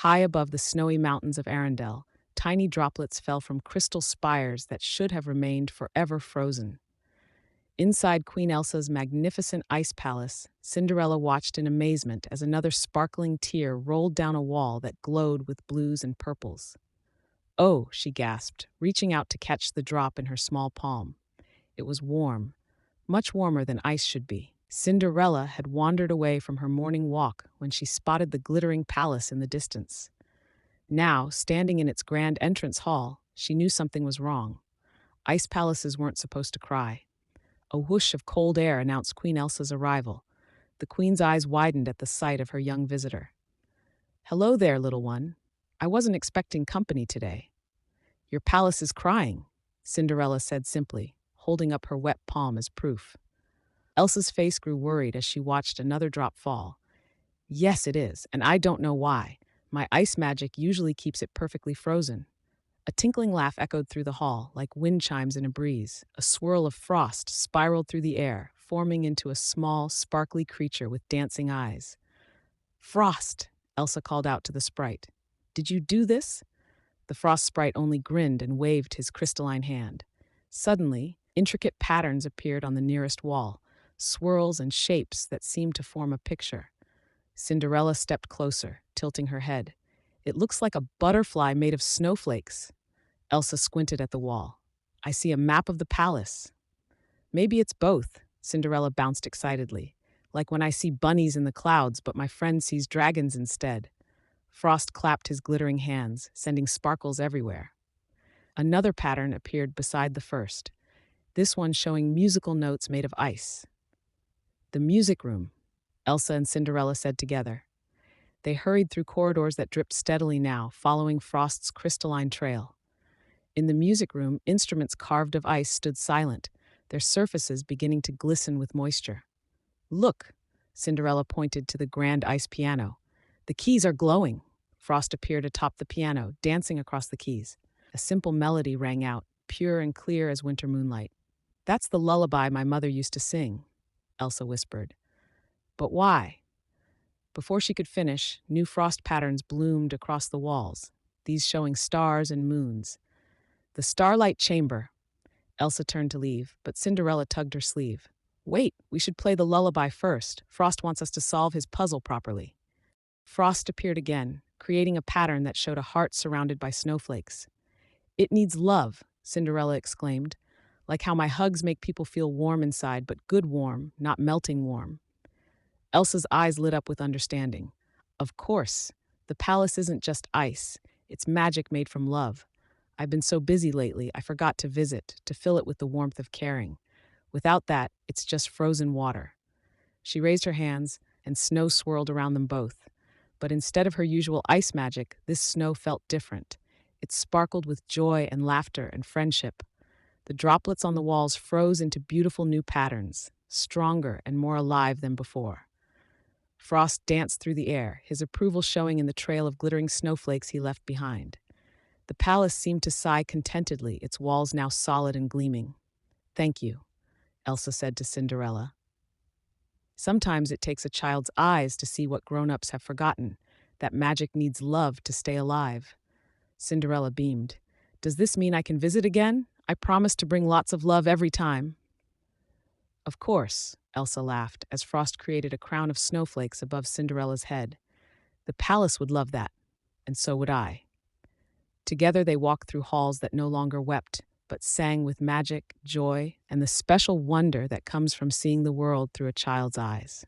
High above the snowy mountains of Arendelle, tiny droplets fell from crystal spires that should have remained forever frozen. Inside Queen Elsa's magnificent ice palace, Cinderella watched in amazement as another sparkling tear rolled down a wall that glowed with blues and purples. "Oh," she gasped, reaching out to catch the drop in her small palm. It was warm, much warmer than ice should be. Cinderella had wandered away from her morning walk when she spotted the glittering palace in the distance. Now, standing in its grand entrance hall, she knew something was wrong. Ice palaces weren't supposed to cry. A whoosh of cold air announced Queen Elsa's arrival. The queen's eyes widened at the sight of her young visitor. "Hello there, little one. I wasn't expecting company today." "Your palace is crying," Cinderella said simply, holding up her wet palm as proof. Elsa's face grew worried as she watched another drop fall. "Yes, it is, and I don't know why. My ice magic usually keeps it perfectly frozen." A tinkling laugh echoed through the hall, like wind chimes in a breeze. A swirl of frost spiraled through the air, forming into a small, sparkly creature with dancing eyes. "Frost!" Elsa called out to the sprite. "Did you do this?" The frost sprite only grinned and waved his crystalline hand. Suddenly, intricate patterns appeared on the nearest wall, swirls and shapes that seemed to form a picture. Cinderella stepped closer, tilting her head. "It looks like a butterfly made of snowflakes." Elsa squinted at the wall. "I see a map of the palace." "Maybe it's both," Cinderella bounced excitedly. "Like when I see bunnies in the clouds, but my friend sees dragons instead." Frost clapped his glittering hands, sending sparkles everywhere. Another pattern appeared beside the first, this one showing musical notes made of ice. "The music room," Elsa and Cinderella said together. They hurried through corridors that dripped steadily now, following Frost's crystalline trail. In the music room, instruments carved of ice stood silent, their surfaces beginning to glisten with moisture. "Look," Cinderella pointed to the grand ice piano. "The keys are glowing." Frost appeared atop the piano, dancing across the keys. A simple melody rang out, pure and clear as winter moonlight. "That's the lullaby my mother used to sing," Elsa whispered. "But why?" Before she could finish, new frost patterns bloomed across the walls, these showing stars and moons. "The Starlight Chamber." Elsa turned to leave, but Cinderella tugged her sleeve. "Wait, we should play the lullaby first. Frost wants us to solve his puzzle properly." Frost appeared again, creating a pattern that showed a heart surrounded by snowflakes. "It needs love," Cinderella exclaimed, "like how my hugs make people feel warm inside, but good warm, not melting warm." Elsa's eyes lit up with understanding. "Of course, the palace isn't just ice, it's magic made from love. I've been so busy lately, I forgot to visit, to fill it with the warmth of caring. Without that, it's just frozen water." She raised her hands, and snow swirled around them both. But instead of her usual ice magic, this snow felt different. It sparkled with joy and laughter and friendship. The droplets on the walls froze into beautiful new patterns, stronger and more alive than before. Frost danced through the air, his approval showing in the trail of glittering snowflakes he left behind. The palace seemed to sigh contentedly, its walls now solid and gleaming. "Thank you," Elsa said to Cinderella. "Sometimes it takes a child's eyes to see what grown-ups have forgotten, that magic needs love to stay alive." Cinderella beamed. "Does this mean I can visit again? I promise to bring lots of love every time." "Of course," Elsa laughed as Frost created a crown of snowflakes above Cinderella's head. "The palace would love that, and so would I." Together they walked through halls that no longer wept, but sang with magic, joy, and the special wonder that comes from seeing the world through a child's eyes.